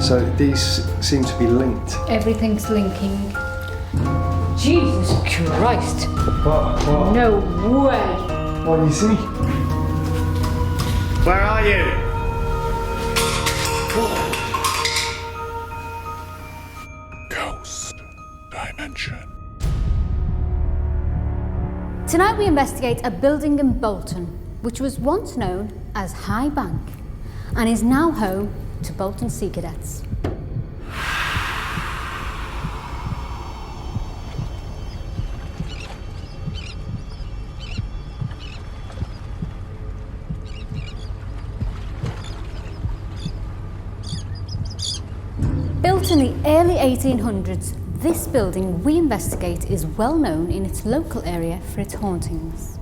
So these seem to be linked. Everything's linking. Jesus Christ! What? No way! What do you see? Where are you? Ghost Dimension. Tonight we investigate a building in Bolton, which was once known as High Bank, and is now home to Bolton Sea Cadets. Built in the early 1800s, this building we investigate is well known in its local area for its hauntings.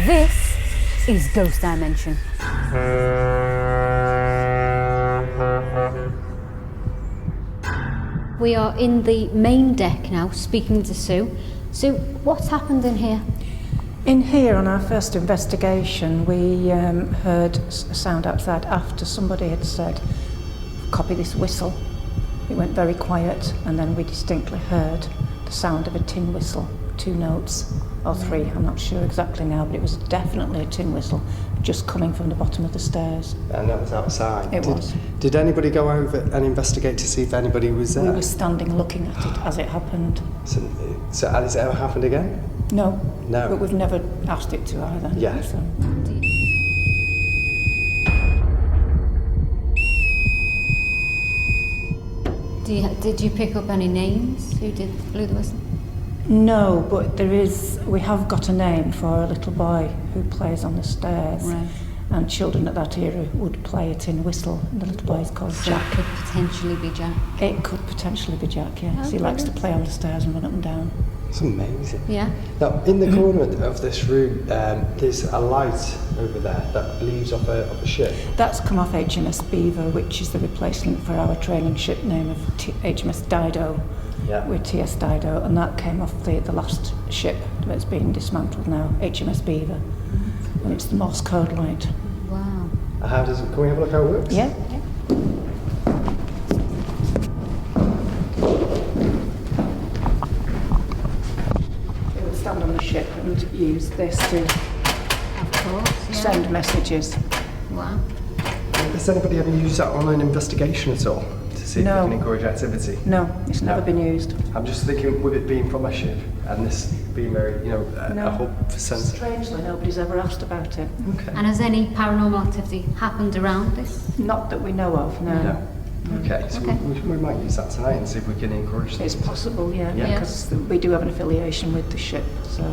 This is Ghost Dimension. We are in the main deck now, speaking to Sue. Sue, what's happened in here? In here, on our first investigation, we heard a sound outside after somebody had said, "Copy this whistle." It went very quiet, and then we distinctly heard the sound of a tin whistle, 2 notes, or 3, I'm not sure exactly now, but it was definitely a tin whistle, just coming from the bottom of the stairs. And that was outside. It was. Did anybody go over and investigate to see if anybody was there? We were standing looking at it as it happened. So has it ever happened again? No. No. But we've never asked it to either. Yeah. So. Did you pick up any names who blew the whistle? No, but we have got a name for a little boy who plays on the stairs. Right. And children at that era would play a tin whistle, and the little boy is called So Jack. it could potentially be Jack. It could potentially be Jack, yes. Oh, He likes to brilliant. play on the stairs and run up and down. It's amazing. Yeah. Now, in the corner of this room, there's a light over there that leaves off a ship. That's come off HMS Beaver, which is the replacement for our training ship name of HMS Dido. Yeah. We're TS Dido, and that came off the last ship that's been dismantled now, HMS Beaver. And it's the Morse code light. Wow. Can we have a look how it works? Yeah? It would stand on the ship and use this to Of course. Yeah. send messages. Wow. Has anybody ever used that on an investigation at all? To see if No. we can encourage activity? No, it's never No. been used. I'm just thinking, with it being from a ship and this being very, No. a hub for sense. Strangely, nobody's ever asked about it. Okay. And has any paranormal activity happened around this? Not that we know of, no. No. Okay, so Okay. we might use that tonight and see if we can encourage It's things. possible, yeah, Yeah. because we do have an affiliation with the ship, so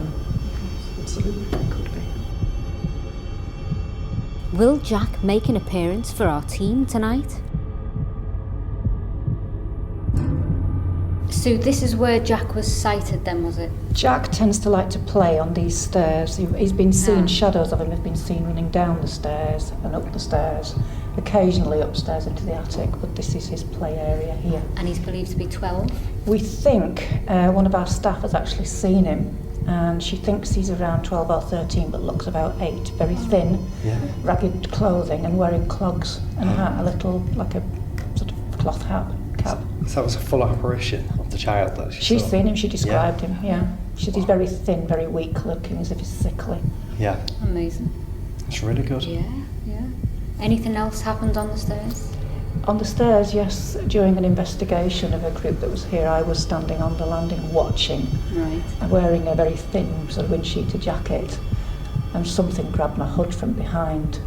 Absolutely. it could be. Will Jack make an appearance for our team tonight? So this is where Jack was sighted then, was it? Jack tends to like to play on these stairs. He's been seen, Ah. shadows of him have been seen running down the stairs and up the stairs, occasionally upstairs into the attic, but this is his play area here. And he's believed to be 12. We think one of our staff has actually seen him, and she thinks he's around 12 or 13, but looks about 8, very thin, Yeah. ragged clothing and wearing clogs and a hat, a little, like a sort of cloth hat, cap. So that was a full apparition of the child that she She's saw. seen him, she described him, yeah. He's very thin, very weak looking, as if he's sickly. Yeah, Amazing. it's really good. Yeah, yeah. Anything else happened on the stairs? On the stairs, yes, during an investigation of a group that was here, I was standing on the landing watching, Right. wearing a very thin sort of wind-sheeted jacket, and something grabbed my hood from behind.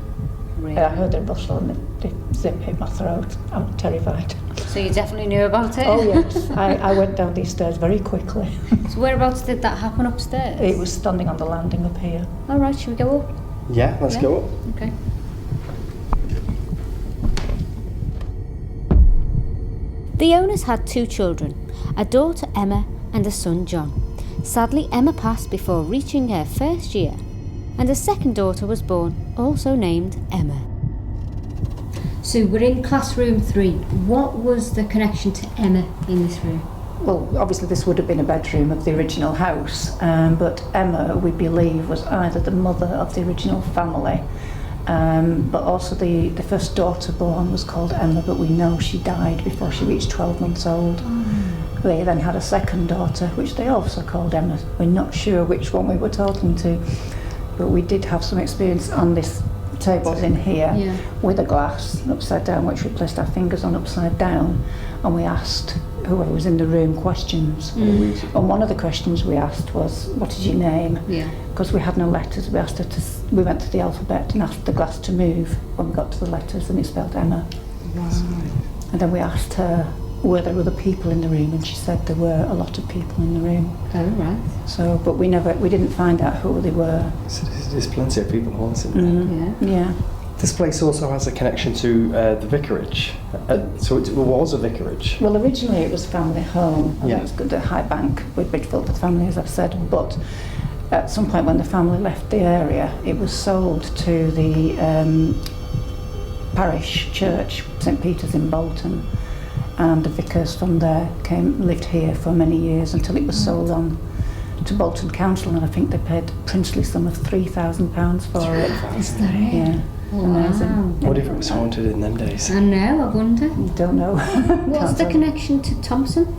Really? I heard it rustle and the zip hit my throat. I'm terrified. So you definitely knew about it? Oh yes, I went down these stairs very quickly. So whereabouts did that happen upstairs? It was standing on the landing up here. All right, should we go up? Yeah, let's Yeah. go up. Okay. The owners had 2 children, a daughter Emma and a son John. Sadly, Emma passed before reaching her first year, and a second daughter was born, also named Emma. So we're in classroom 3. What was the connection to Emma in this room? Well, obviously this would have been a bedroom of the original house, but Emma, we believe, was either the mother of the original family, but also the first daughter born was called Emma, but we know she died before she reached 12 months old. They then had a second daughter, which they also called Emma. We're not sure which one we were talking to, but we did have some experience on this tables in here with a glass upside down, which we placed our fingers on upside down, and we asked whoever was in the room questions. And one of the questions we asked was, what is your name? Because we had no letters. We asked her to, we went to the alphabet and asked the glass to move when we got to the letters, and it spelled Emma. And then we asked her, were there other people in the room, and she said there were a lot of people in the room. Oh, right. So, but we didn't find out who they were. So there's plenty of people haunting there. Yeah. This place also has a connection to the vicarage. So it was a vicarage. Well, originally it was family home. Yeah. It was good at High Bank with Bridgefield, the family, as I've said. But at some point when the family left the area, it was sold to the parish church, St Peter's in Bolton. And the vicars from there lived here for many years until it was sold on to Bolton Council, and I think they paid a princely sum of £3,000 for it. Is that it? Yeah. Amazing. What if it was haunted in them days? I know, I wonder. Don't know. What's the connection to Thompson?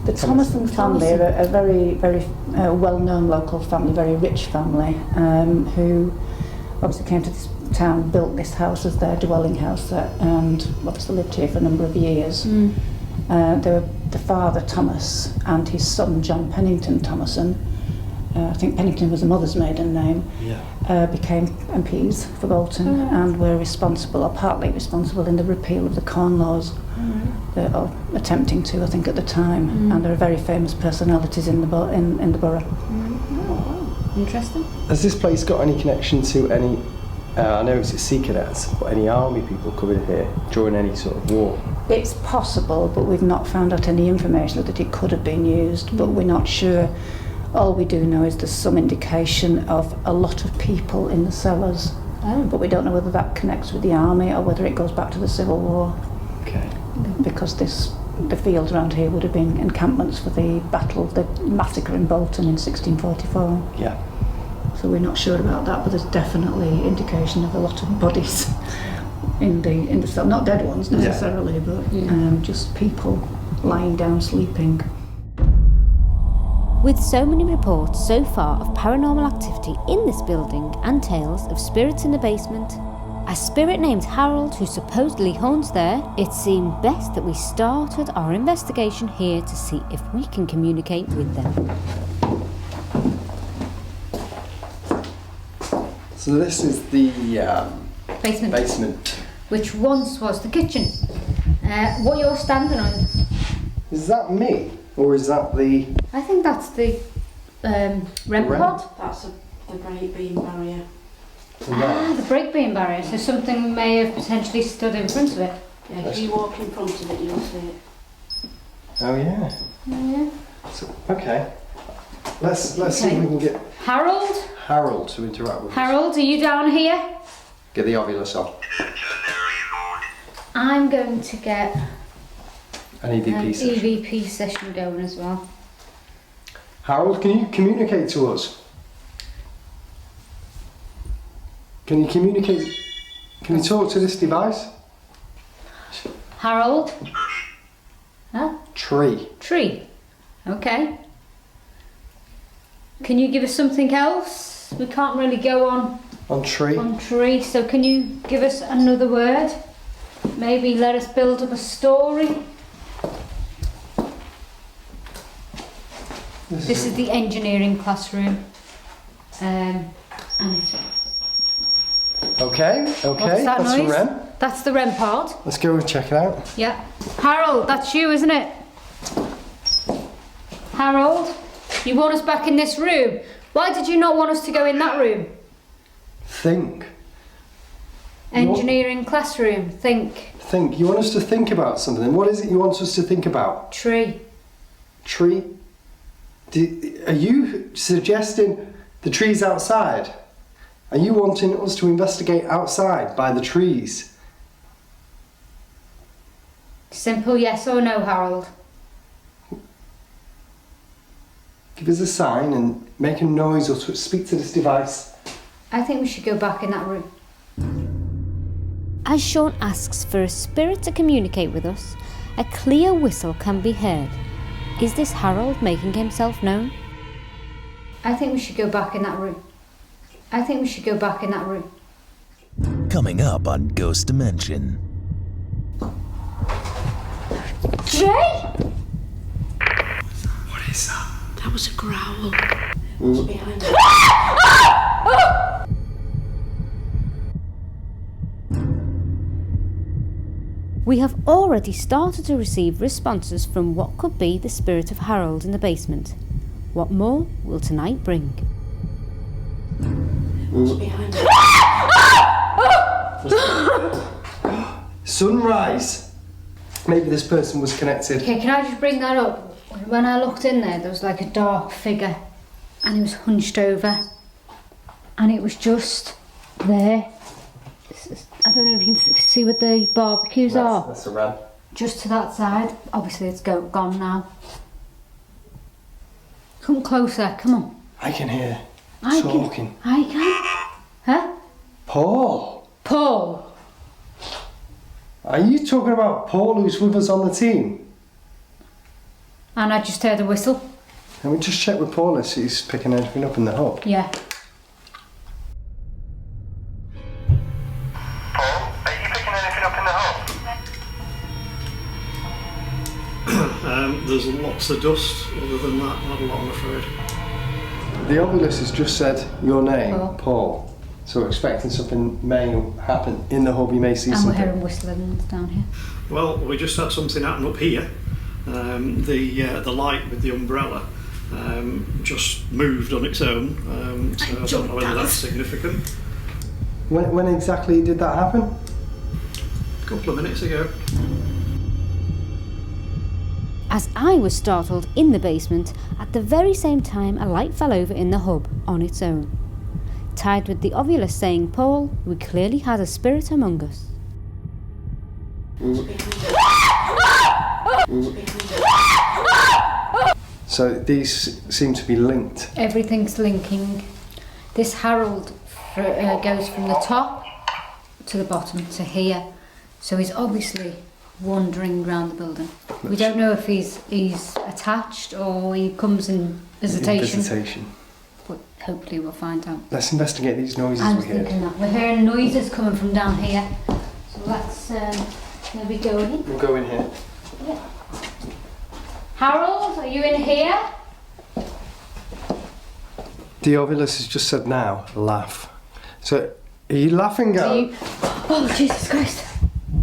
The Thomason family are a very, very well-known local family, very rich family, who obviously came to this town, built this house as their dwelling house, and obviously lived here for a number of years. They were the father, Thomas, and his son, John Pennington Thomason. I think Pennington was the mother's maiden name. Became MPs for Bolton and were responsible, or partly responsible, in the repeal of the Corn Laws. Or attempting to, I think, at the time, and they're very famous personalities in the borough. Interesting. Has this place got any connection to any, I know it's Sea Cadets, but any army people coming here during any sort of war? It's possible, but we've not found out any information that it could have been used, but we're not sure. All we do know is there's some indication of a lot of people in the cellars, but we don't know whether that connects with the army or whether it goes back to the Civil War. Okay. Because the fields around here would have been encampments for the massacre in Bolton in 1644. Yeah. So we're not sure about that, but there's definitely indication of a lot of bodies in the cell. Not dead ones necessarily, but just people lying down sleeping. With so many reports so far of paranormal activity in this building and tales of spirits in the basement, a spirit named Harold who supposedly haunts there, it seemed best that we started our investigation here to see if we can communicate with them. So this is the Basement. Which once was the kitchen. What you're standing on? Is that me? Or is that the... I think that's the REM pod. That's the break beam barrier. The break beam barrier. So something may have potentially stood in front of it. Yeah, if you walk in front of it, you'll see it. Oh yeah. Yeah. So, okay. Let's see if we can get Harold to interact with us. Harold, are you down here? Get the Ovilus on. I'm going to get An EVP session. EVP session going as well. Harold, can you communicate to us? Can you communicate? Can you talk to this device? Harold? Huh? Tree. Tree. Okay. Can you give us something else? We can't really go On tree. on tree, so can you give us another word? Maybe let us build up a story. This is the engineering classroom. And Okay, what's okay, that that's noise? the REM. That's the REM part. Let's go and check it out. Yeah. Harold, that's you, isn't it? Harold, you want us back in this room. Why did you not want us to go in that room? Think. Engineering classroom, think. Think. You want us to think about something. What is it you want us to think about? Tree. Tree? Are you suggesting the trees outside? Are you wanting us to investigate outside by the trees? Simple yes or no, Harold. Give us a sign and make a noise or speak to this device. I think we should go back in that room. As Sean asks for a spirit to communicate with us, a clear whistle can be heard. Is this Harold making himself known? I think we should go back in that room. I think we should go back in that room. Coming up on Ghost Dimension. Jay! What is that? That was a growl. It was behind us. We have already started to receive responses from what could be the spirit of Harold in the basement. What more will tonight bring? It was behind us. Sunrise! Maybe this person was connected. Okay, can I just bring that up? When I looked in there was like a dark figure and he was hunched over and it was just there. I don't know if you can see what the barbecues are. That's a ram. Just to that side. Obviously it's gone now. Come closer, come on. I can hear I talking. can. Huh? Paul! Paul! Are you talking about Paul who's with us on the team? And I just heard a whistle. Can we just check with Paul if he's picking anything up in the hub? Yeah. Paul, are you picking anything up in the hub? There's lots of dust. Other than that, not a lot, I'm afraid. The obelisk has just said your name, Paul. Paul. So we're expecting something may happen in the hub. You may see And we're something. hearing whistling down here. Well, we just had something happen up here. The light with the umbrella just moved on its own. So I don't know whether that's significant. When exactly did that happen? A couple of minutes ago. As I was startled in the basement, at the very same time a light fell over in the hub on its own. Tied with the obelisk saying Paul, we clearly had a spirit among us. So these seem to be linked. Everything's linking. This Harold goes from the top to the bottom to here. So he's obviously wandering around the building. We don't know if he's attached or he comes in visitation. But hopefully we'll find out. Let's investigate these noises I we was heard. thinking that. We're hearing noises coming from down here. So let's maybe go in. We'll go in here. Yeah. Harold, are you in here? The obelisk has just said now, laugh. So, are you laughing at? Oh, Jesus Christ.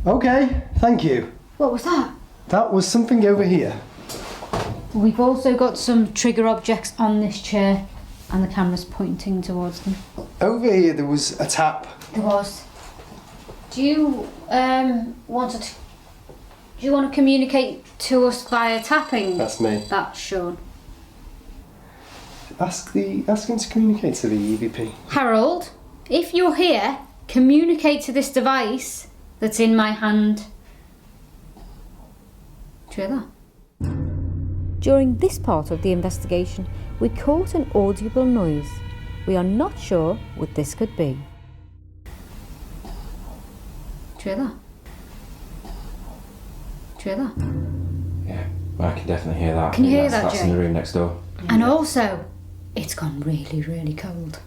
Okay, thank you. What was that? That was something over here. We've also got some trigger objects on this chair and the camera's pointing towards them. Over here there was a tap. There was. Do you want to communicate to us via tapping? That's me. That's Sean. Ask him to communicate to the EVP. Harold, if you're here, communicate to this device that's in my hand. Do you hear that? During this part of the investigation, we caught an audible noise. We are not sure what this could be. Do you hear that? Do you hear that? Yeah, I can definitely hear that. Can you hear That's that, in Jay? the room next door. And also, it's gone really, really cold.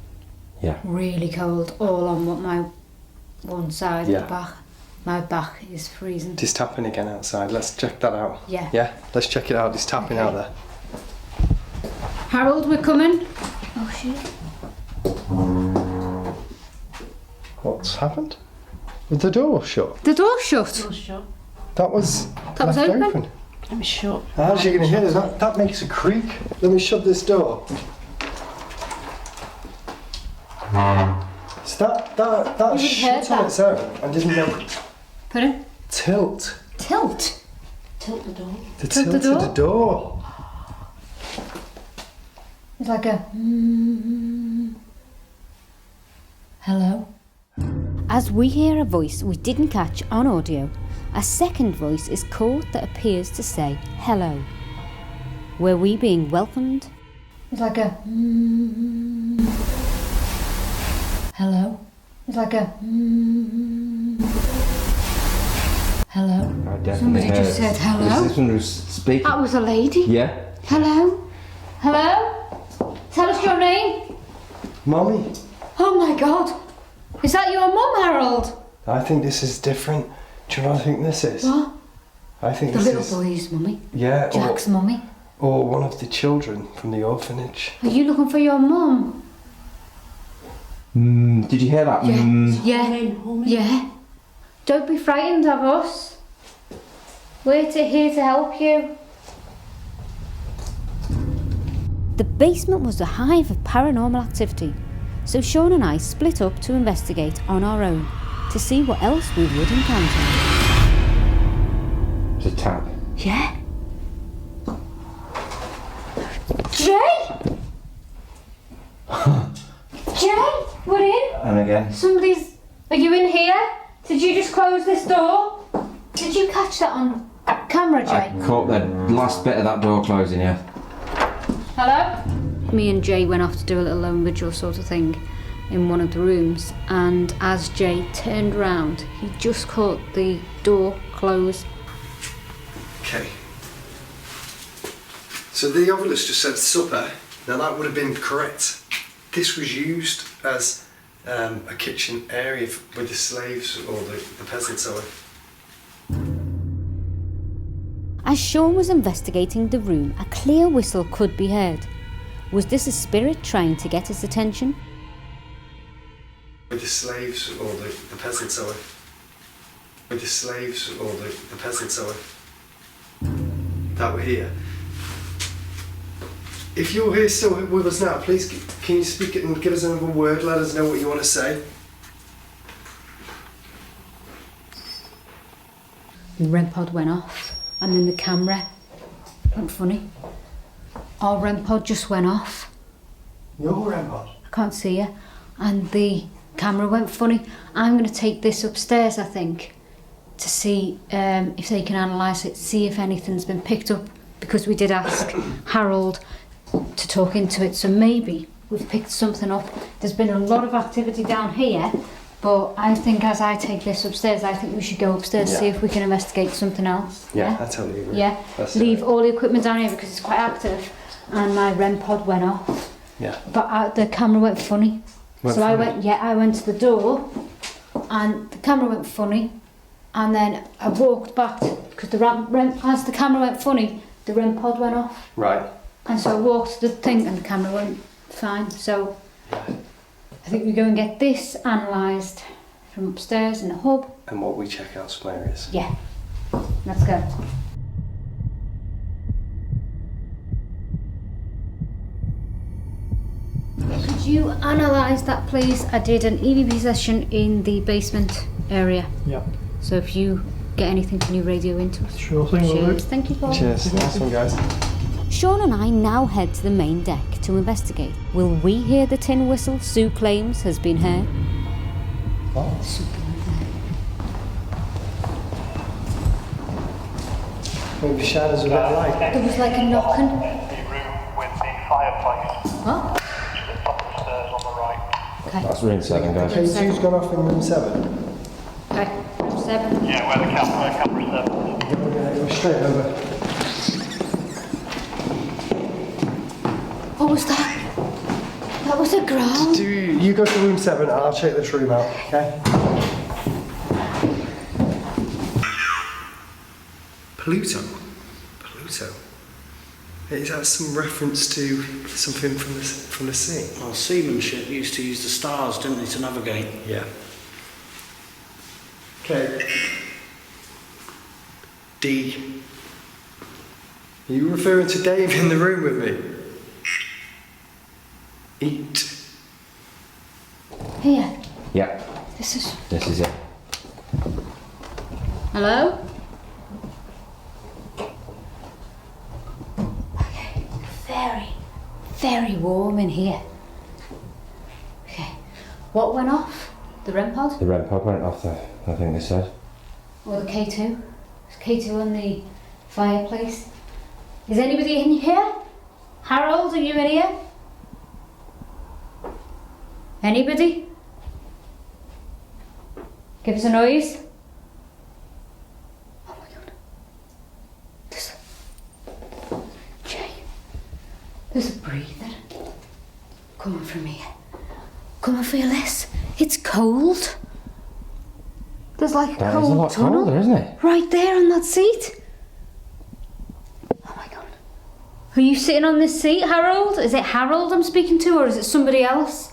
Yeah. Really cold, all on my one side Yeah. of the back. My back is freezing. It's tapping again outside. Let's check that out. Yeah. Yeah, let's check it out. It's tapping out there. Harold, we're coming. Oh shit. What's happened? Was the door shut? The door's shut. It was shut. That was That was left open. It was shut. How's you going to hear that? That makes a creak. Let me shut this door. So that You heard shut on that? its own and didn't go Pardon? tilt. Tilt. Tilt the door. The Tilt the tilt of the door. It's like a hello. As we hear a voice we didn't catch on audio, a second voice is caught that appears to say hello. Were we being welcomed? It's like a hello. It's like a hello. I definitely Somebody heard just said hello. Is this one who's speaking? That was a lady. Yeah. Hello? Hello? Tell us your name. Mommy, Oh my god. Is that your mum, Harold? I think this is different. Do you know what I think this is? What? I think The this little is... boy's mummy. Yeah, Jack's mummy. or one of the children from the orphanage. Are you looking for your mum? Did you hear that? Yeah. Yeah. Don't be frightened of us. We're here to help you. The basement was a hive of paranormal activity, so Sean and I split up to investigate on our own to see what else we would encounter. It's a tap. Yeah? Jay? Jay? We're in? And again. Somebody's... Are you in here? Did you just close this door? Did you catch that on camera, Jay? I caught the last bit of that door closing, yeah. Hello? Me and Jay went off to do a little lone vigil sort of thing in one of the rooms, and as Jay turned round, he just caught the door close. Okay. So the obelisk just said supper. Now that would have been correct. This was used as a kitchen area with the slaves or the peasants. As Sean was investigating the room, a clear whistle could be heard. Was this a spirit trying to get his attention? With the slaves or the peasants. With the slaves or the peasants. That were here. If you're here still with us now, please can you speak it and give us another word? Let us know what you want to say. The REM pod went off, and then the camera went funny. Our REM pod just went off. Your REM pod? I can't see you. And the camera went funny. I'm going to take this upstairs, I think, to see if they can analyse it, see if anything's been picked up, because we did ask Harold to talk into it, so maybe we've picked something up. There's been a lot of activity down here, but I think as I take this upstairs, I think we should go upstairs, see if we can investigate something else. Yeah, I totally agree. Yeah, leave all the equipment down here because it's quite active, and my REM pod went off. Yeah. But the camera went funny. I went to the door, and the camera went funny, and then I walked back because as the camera went funny, the REM pod went off. Right. And so I walked to the thing, and the camera went fine. So I think we go and get this analysed from upstairs in the hub. And what we check out some areas. Yeah. Let's go. Could you analyse that, please? I did an EVP session in the basement area. Yeah. So if you get anything, can you radio into us? Sure thing, will do. Cheers. Thank you, Paul. Cheers. Nice one, guys. Sean and I now head to the main deck to investigate. Will we hear the tin whistle Sue claims has been heard? Oh. Maybe shine us a bit of light. There was like a knocking. The room with the fireplace, What? which is at the top of the stairs on the right. Okay. That's room 7, guys. K2's gone off in room 7. Okay. Room 7. Yeah, where the camera 7 is. Go straight over. What was that? That was a growl. You go to room 7 and I'll check this room out, okay? Pluto. Is that some reference to something from the sea? Well, seamanship used to use the stars, didn't they, to navigate? Yeah. Okay. D. Are you referring to Dave in the room with me? Eat. Here. Yeah, This is... this is it. Hello? Okay. Very very warm in here. Okay, what went off? The REM pod? The REM pod went off, I think they said. Or the K2? Is K2 on the fireplace? Is anybody in here? Harold, are you in here? Anybody? Give us a noise. Oh my god. There's a breather. Coming from here. Come and feel this. It's cold. There's like a cold That is a lot tunnel colder, isn't it? right there on that seat. Oh my god. Are you sitting on this seat, Harold? Is it Harold I'm speaking to, or is it somebody else?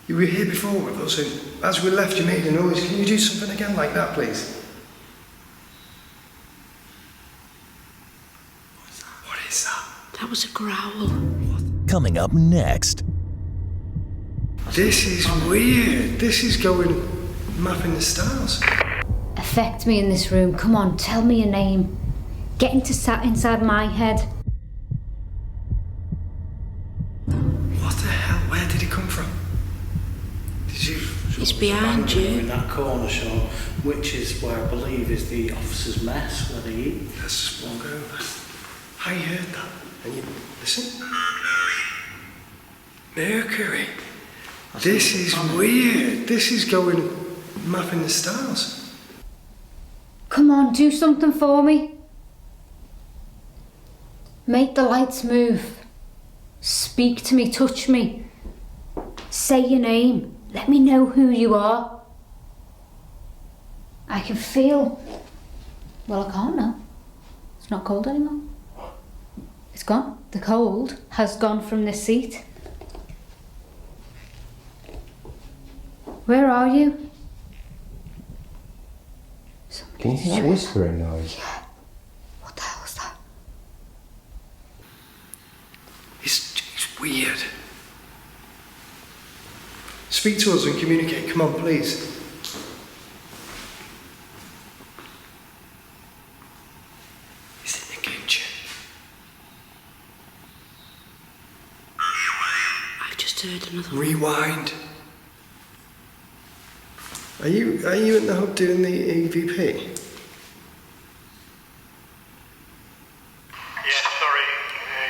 You were here before with us, and as we left, you made a noise. Can you do something again like that, please? What is that? That was a growl. Coming up next. This is weird. This is going mapping the stars. Affect me in this room. Come on, tell me your name. Get inside my head. What the hell? Where did it come from? Did you? It's behind you. In that corner, Sean, which is where I believe is the officers' mess where they eat. Let's just walk over. I heard that. And you listen. Mercury. This is weird. This is going mapping the stars. Come on, do something for me. Make the lights move. Speak to me, touch me. Say your name. Let me know who you are. I can feel... Well, I can't now. It's not cold anymore. It's gone. The cold has gone from this seat. Where are you? Can you hear that whispering noise? Yeah. What the hell is that? It's weird. Speak to us and communicate. Come on, please. It's in the kitchen. I've just heard another one. Rewind. Are you in the hub doing the EVP? Yeah, sorry,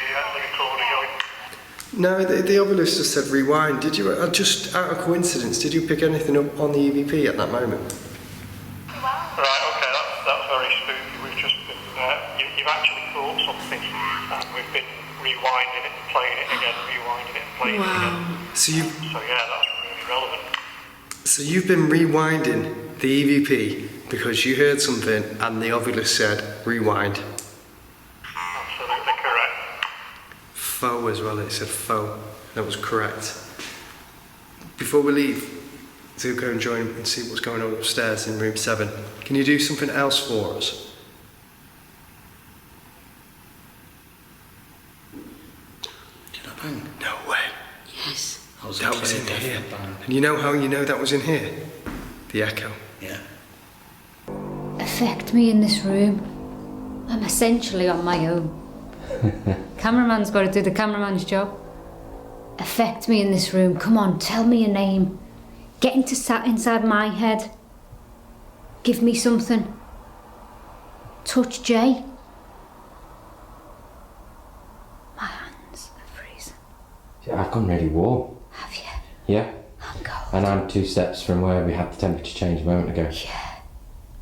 you had the recorder going. No, the obelisk just said rewind. Did you, just out of coincidence, did you pick anything up on the EVP at that moment? Right, okay, that's very spooky. We've just been, you've actually thought something, and we've been rewinding it and playing it again, rewinding it and playing it again. So yeah, that's really relevant. So you've been rewinding the EVP because you heard something and the obelisk said rewind. Absolutely correct. Faux as well, it said faux. That was correct. Before we leave to go and join and see what's going on upstairs in room 7, can you do something else for us? Did I bang? No way. Yes. That was in here. And you know how you know that was in here? The echo. Yeah. Affect me in this room. I'm essentially on my own. Cameraman's got to do the cameraman's job. Affect me in this room. Come on, tell me your name. Get inside my head. Give me something. Touch Jay. My hands are freezing. Yeah, I've gone really warm. Have you? Yeah. I'm cold. And I'm 2 steps from where we had the temperature change a moment ago. Yeah.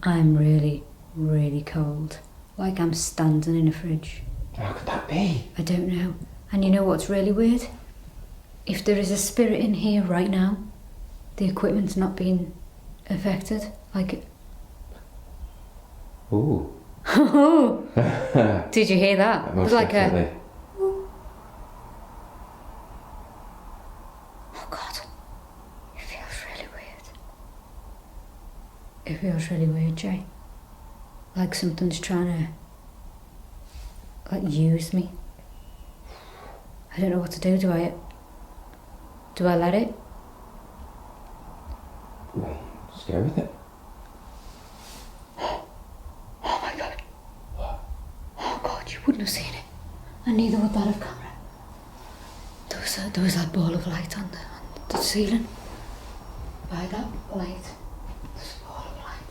I'm really, really cold. Like I'm standing in a fridge. How could that be? I don't know. And you know what's really weird? If there is a spirit in here right now, the equipment's not being affected. Like... Ooh. Did you hear that? It was Most like definitely. Oh God. It feels really weird. It feels really weird, Jay. Like something's trying to... use me. I don't know what to do. Do I let it? Well, just go with it. Oh my God. Oh God, you wouldn't have seen it. And neither would that have camera. There was that ball of light on the ceiling. By that light, there's a ball of light.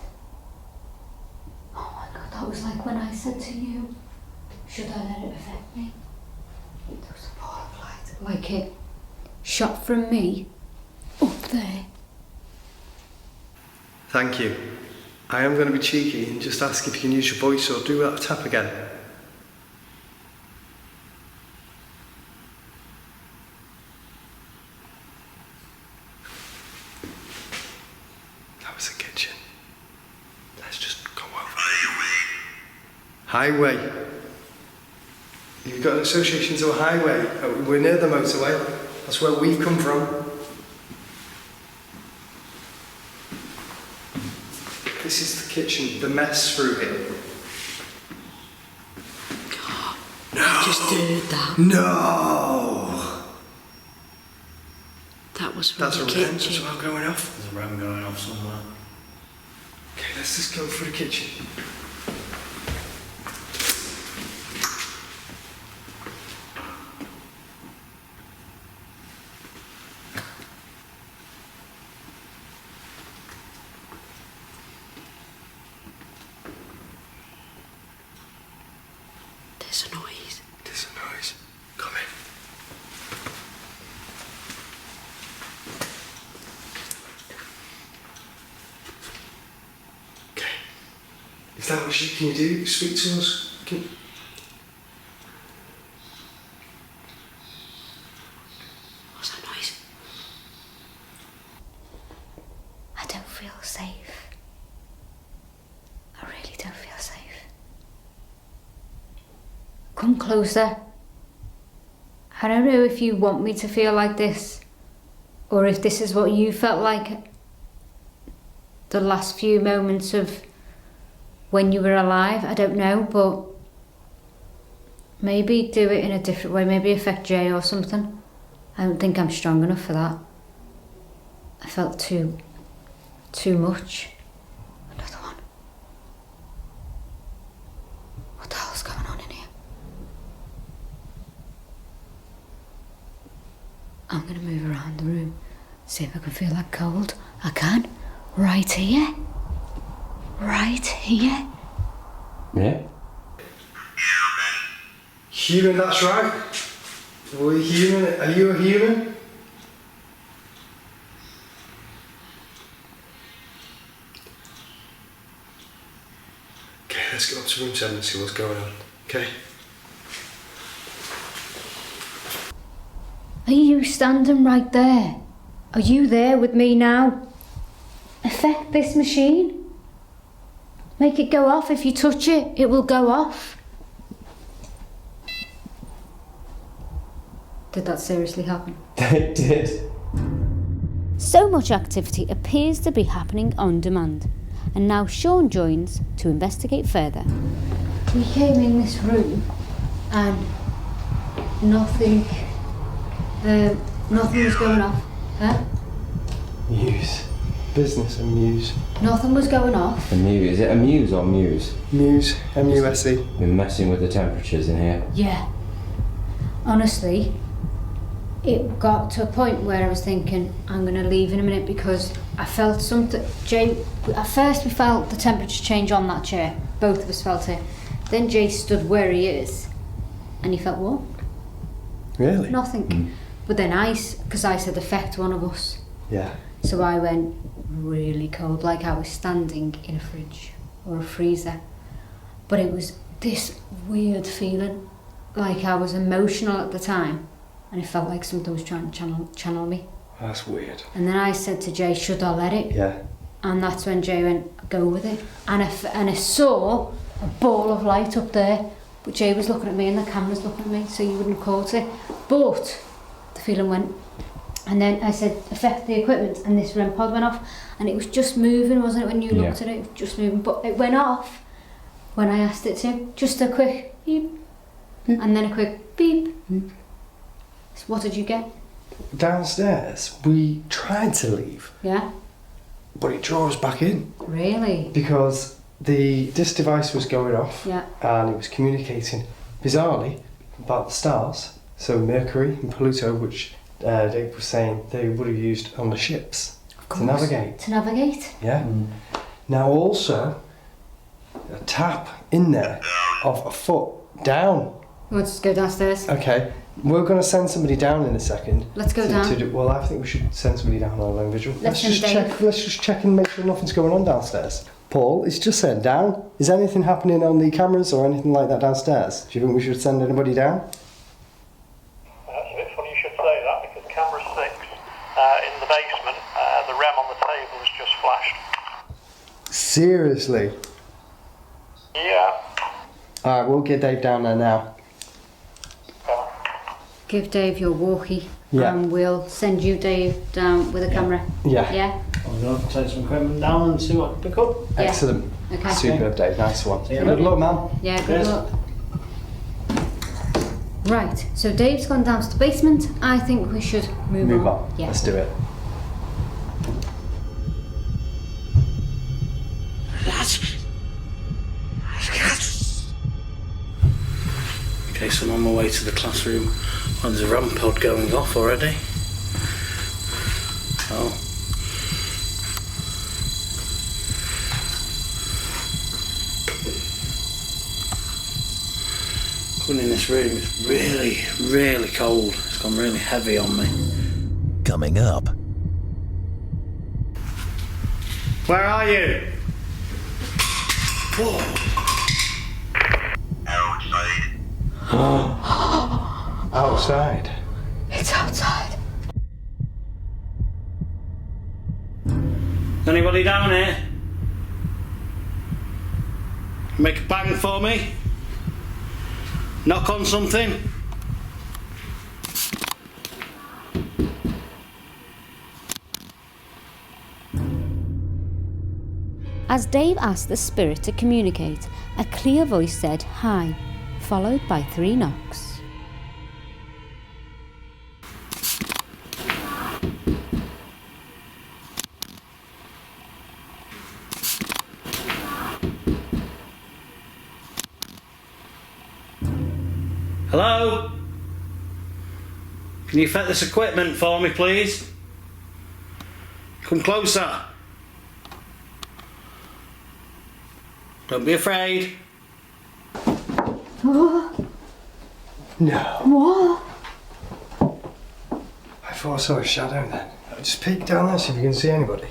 Oh my God, that was like when I said to you, should I let it affect me? There was a ball of light, like it shot from me up there. Thank you. I am going to be cheeky and just ask if you can use your voice or do that tap again. That was the kitchen. Let's just go over. Highway. You've got an association to a highway. We're near the motorway. That's where we've come from. This is the kitchen, the mess through here. I just heard that. No! That was from That's the a kitchen. wren as well going off. There's a ram going off somewhere. Okay, let's just go for the kitchen. There's a noise. There's a noise. Come in. Okay. Is that what can you do? Speak to us? What's that noise? I don't feel safe. I really don't feel safe. Come closer. I don't know if you want me to feel like this, or if this is what you felt like the last few moments of when you were alive. I don't know, but maybe do it in a different way. Maybe affect Jay or something. I don't think I'm strong enough for that. I felt too much. Another one. What the hell's going on in here? I'm gonna move around the room, see if I can feel that cold. I can. Right here. Right here. Yeah? Human, that's right. We're human. Are you a human? Okay, let's go up to room 7 and see what's going on. Okay? Are you standing right there? Are you there with me now? Affect this machine. Make it go off. If you touch it, it will go off. Did that seriously happen? It did. So much activity appears to be happening on demand, and now Sean joins to investigate further. We came in this room and nothing was going off. Huh? Muse. Business and Muse. Nothing was going off. Amuse. Is it Amuse or Muse? Muse. M-U-S-E. We're messing with the temperatures in here. Yeah. Honestly, it got to a point where I was thinking, I'm going to leave in a minute because I felt something. Jay, at first we felt the temperature change on that chair. Both of us felt it. Then Jay stood where he is and he felt what? Really? Nothing. But then because I said affect one of us. Yeah. So I went really cold, like I was standing in a fridge or a freezer. But it was this weird feeling, like I was emotional at the time, and it felt like something was trying to channel me. That's weird. And then I said to Jay, should I let it? Yeah. And that's when Jay went, go with it. And I saw a ball of light up there, but Jay was looking at me and the camera's looking at me, so you wouldn't have caught it. But the feeling went. And then I said, affect the equipment, and this REM pod went off, and it was just moving, wasn't it, when you looked at it? It was just moving, but it went off when I asked it to. Just a quick beep, beep. And then a quick beep. Beep. So what did you get? Downstairs, we tried to leave. Yeah? But it drew us back in. Really? Because this device was going off. Yeah. And it was communicating bizarrely about the stars So Mercury and Pluto, which Dave was saying they would have used on the ships to navigate. To navigate? Yeah. Now also, a tap in there of a foot down. Let's go downstairs. Okay, we're going to send somebody down in a second. Let's go down. Well, I think we should send somebody down on a lone vigil. Let's just check. Let's just check and make sure nothing's going on downstairs. Paul, it's just sent down. Is anything happening on the cameras or anything like that downstairs? Do you think we should send anybody down? That's a bit funny you should say that, because camera 6 in the basement, the REM on the table has just flashed. Seriously? Yeah. Alright, we'll get Dave down there now. Give Dave your walkie. Yeah. And we'll send you, Dave, down with a camera. Yeah. Yeah? I'm going to take some equipment down and see what I can pick up. Yeah. Excellent. Okay. Superb, Dave. Nice one. Yeah. Good luck, man. Yeah, good Yes. luck. Right, so Dave's gone down to the basement. I think we should move on. Yeah. Let's do it. Okay, so I'm on my way to the classroom. Oh, there's a RAM pod going off already. Oh. Coming in this room, it's really, really cold. It's gone really heavy on me. Coming up. Where are you? Whoa. Outside. It's outside. Anybody down here? Make a bang for me. Knock on something. As Dave asked the spirit to communicate, a clear voice said hi, followed by 3 knocks. Hello? Can you fit this equipment for me, please? Come closer. Don't be afraid. No. What? I thought I saw a shadow then. Just peek down there, see if you can see anybody.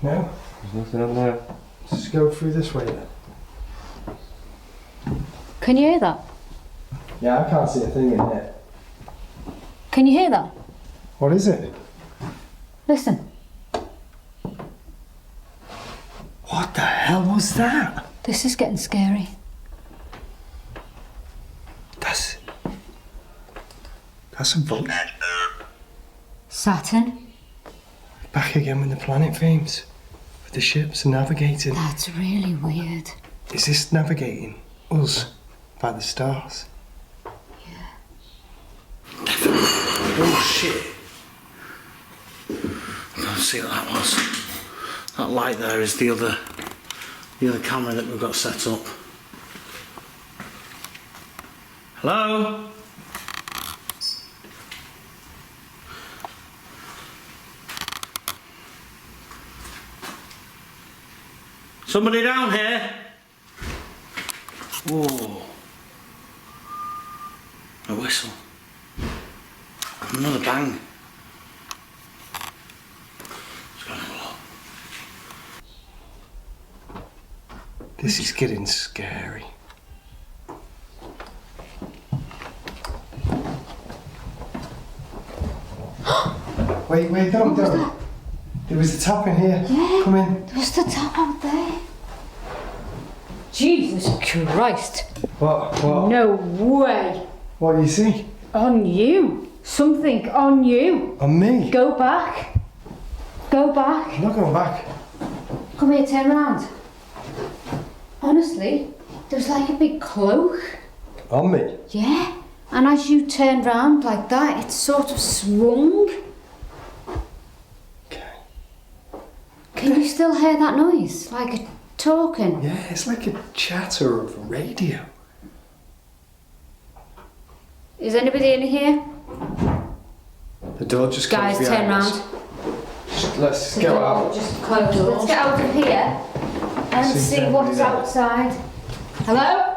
No? There's nothing on there. Let's go through this way then. Can you hear that? Yeah, I can't see a thing in here. Can you hear that? What is it? Listen. What the hell was that? This is getting scary. That's a boat. Saturn? Back again with the planet themes. With the ships and navigating. That's really weird. Is this navigating us by the stars? Oh shit. I can't see what that was. That light there is the other camera that we've got set up. Hello? Somebody down here? Whoa. A whistle. Another bang. Let's go and have a look. This is getting scary. Wait, don't. There was a tap in here. Yeah. Come in. There was the tap out there. Jesus Christ. What? No way. What do you see? On you. Something on you. On me? Go back. Go back. I'm not going back. Come here, turn around. Honestly, there was like a big cloak. On me? Yeah. And as you turned round like that, it sort of swung. Okay. Can you still hear that noise? Like a talking. Yeah, it's like a chatter of radio. Is anybody in here? The door just Guys, closed turn behind round. us. Let's go out. Just close. Let's get out of here and see what's outside. Hello?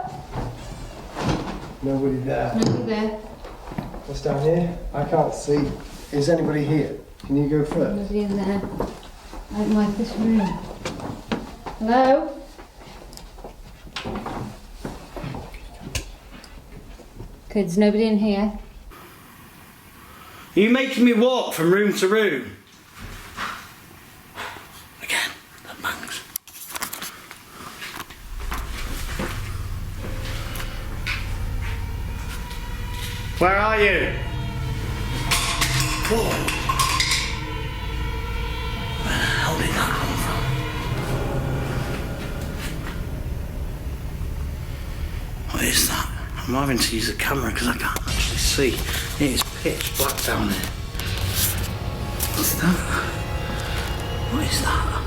Nobody there. Nobody there. What's down here? I can't see. Is anybody here? Can you go first? Nobody in there. I don't like this room. Hello? Okay, there's nobody in here. Are you making me walk from room to room? Again, that bangs. Where are you? Whoa. Where the hell did that come from? What is that? I'm having to use the camera because I can't actually see. It is pitch black down there. What's that? What is that?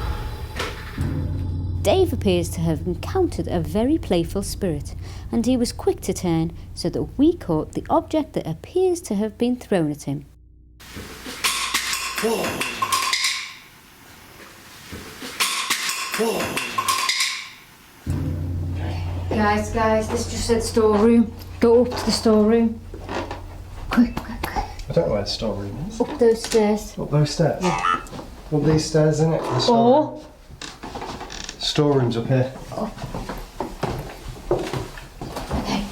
Dave appears to have encountered a very playful spirit, and he was quick to turn so that we caught the object that appears to have been thrown at him. Whoa. Whoa. Guys, this just said storeroom. Go up to the storeroom. Quick. I don't know where the storeroom is. Up those stairs. Up those stairs? Yeah. Up these stairs, innit? The storeroom. Storeroom's up here. Okay.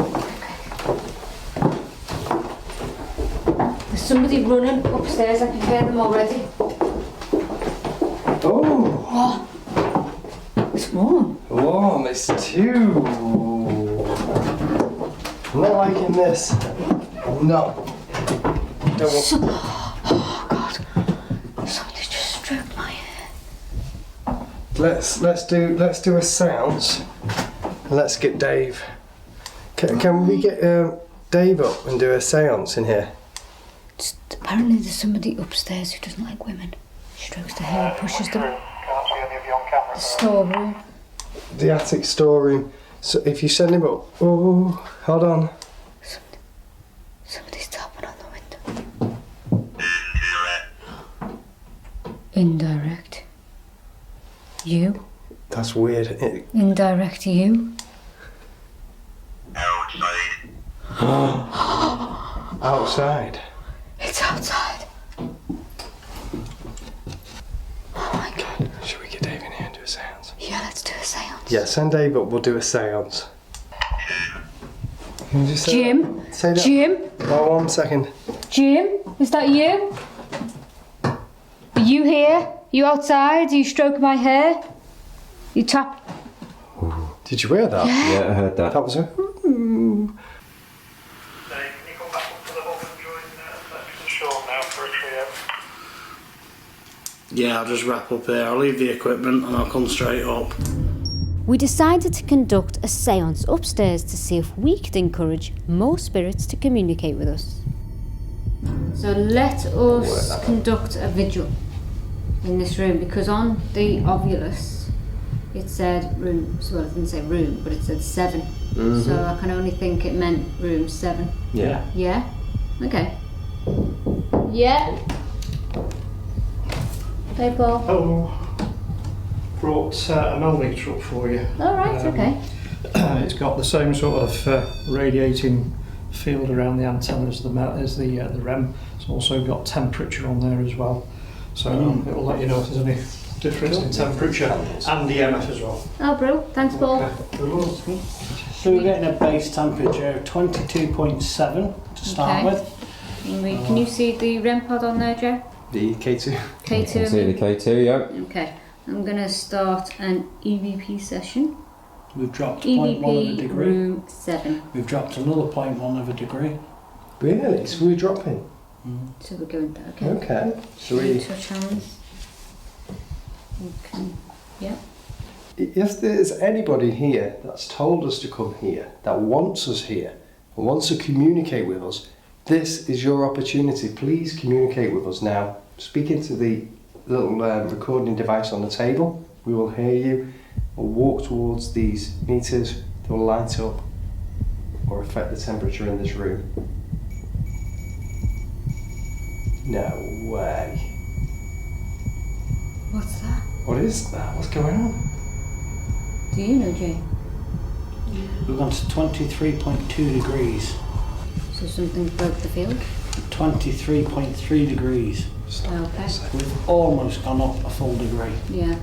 There's somebody running upstairs. I can hear them already. Oh! What? It's warm. Warm, it's too. I'm not liking this. No. Don't want. Oh God! Somebody just stroked my hair. Let's do a seance. Let's get Dave. Can we get Dave up and do a seance in here? Apparently there's somebody upstairs who doesn't like women. She strokes the hair and pushes them. Can't see any of you on camera. The storeroom. The attic storeroom. So if you send him up. Oh, hold on. Somebody's tapping on the window. Indirect. You? That's weird. Indirect you? Outside. It's outside. Oh my God. Should we get Dave in here and do a seance? Yeah, let's do a seance. Yeah, send Dave up. We'll do a seance. Can you just say Jim? that? Say that. Jim? Oh, 1 second. Jim? Is that you? Are you here? You outside? Are you stroking my hair? You tap... Did you hear that? Yeah, I heard that. That was a. Dave, can you come back up to the hub and join Sean now for a trio? Yeah, I'll just wrap up here. I'll leave the equipment and I'll come straight up. We decided to conduct a seance upstairs to see if we could encourage more spirits to communicate with us. So let us conduct a vigil in this room, because on the ovulus it said room, well it didn't say room, but it said 7. Mm-hmm. So I can only think it meant room 7. Yeah. Yeah? Okay. Yeah? Hey Paul. Hello. Brought a millimetre up for you. Alright, okay. It's got the same sort of radiating field around the antenna as the REM. It's also got temperature on there as well. So it will let you know if there's any difference in temperature and the EMF as well. Oh bro, thanks Paul. Okay. So we're getting a base temperature of 22.7 to start Okay. with. Can you see the REM pod on there, Joe? The K2. You can see K2. the K2, yeah. Okay, I'm going to start an EVP session. We've dropped 0.1 of a EVP degree. room 7. We've dropped another 0.1 of a degree. Really? So we're dropping. So we're going there, okay? Okay. So Can you we. touch hands? Okay. Yeah. If there's anybody here that's told us to come here, that wants us here, and wants to communicate with us, this is your opportunity. Please communicate with us now. Speak into the little recording device on the table. We will hear you. will walk towards these meters, they will light up or affect the temperature in this room. No way. What's that? What is that? What's going on? Do you know, Jay? We've gone to 23.2 degrees. So something broke the field? 23.3 degrees. Okay. We've almost gone up a full degree. Yeah.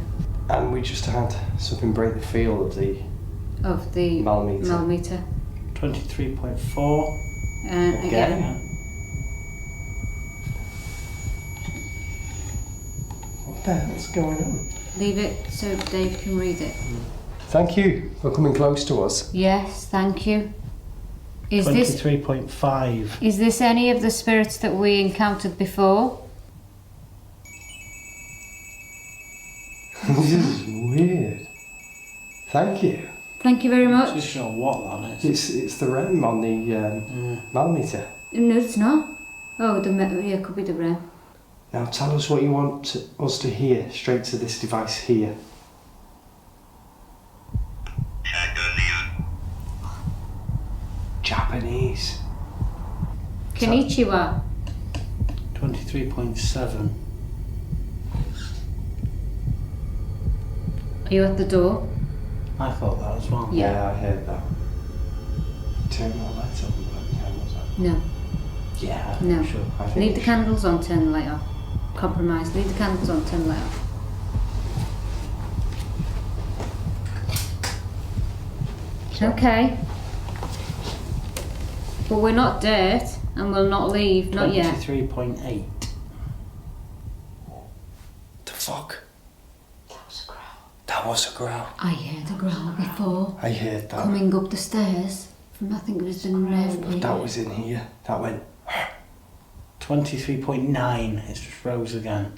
And we just had something break the field of the millimeter. Millimeter. 23.4. And again. What the hell's going on? Leave it so Dave can read it. Thank you for coming close to us. Yes, thank you. Is 23.5. this any of the spirits that we encountered before? This is weird. Thank you. Thank you very I'm not much. too sure what that is. It's the REM on the millimeter. No, it's not. Oh, it could be the REM. Now tell us what you want us to hear straight to this device here. Japanese. Konnichiwa. 23.7. Are you at the door? I thought that as well. Yeah. I heard that. Turn the lights up and put the candles on. No. Yeah, No. sure. I think Leave we the should. candles on, turn the light off. Compromise. Leave the candles on, turn the light off. Okay. But we're not dirt and we'll not leave, not yet. 23.8. The fuck? That was a growl. That was a growl. I heard a growl before, I heard that. coming up the stairs from, I think it was the rev. That was in here. That went. 23.9. It's just rose again.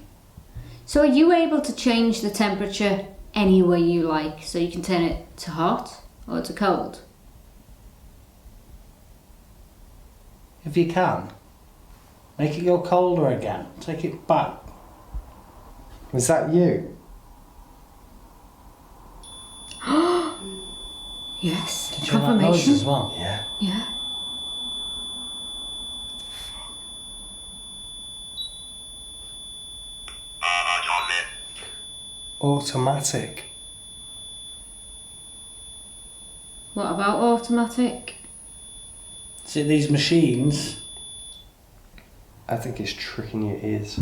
So are you able to change the temperature any way you like? So you can turn it to hot or to cold? If you can, make it go colder again. Take it back. Was that you? Yes. Did you hear that noise Confirmation. as well? Yeah. Yeah. Automatic. What about automatic? See these machines? I think it's tricking your ears.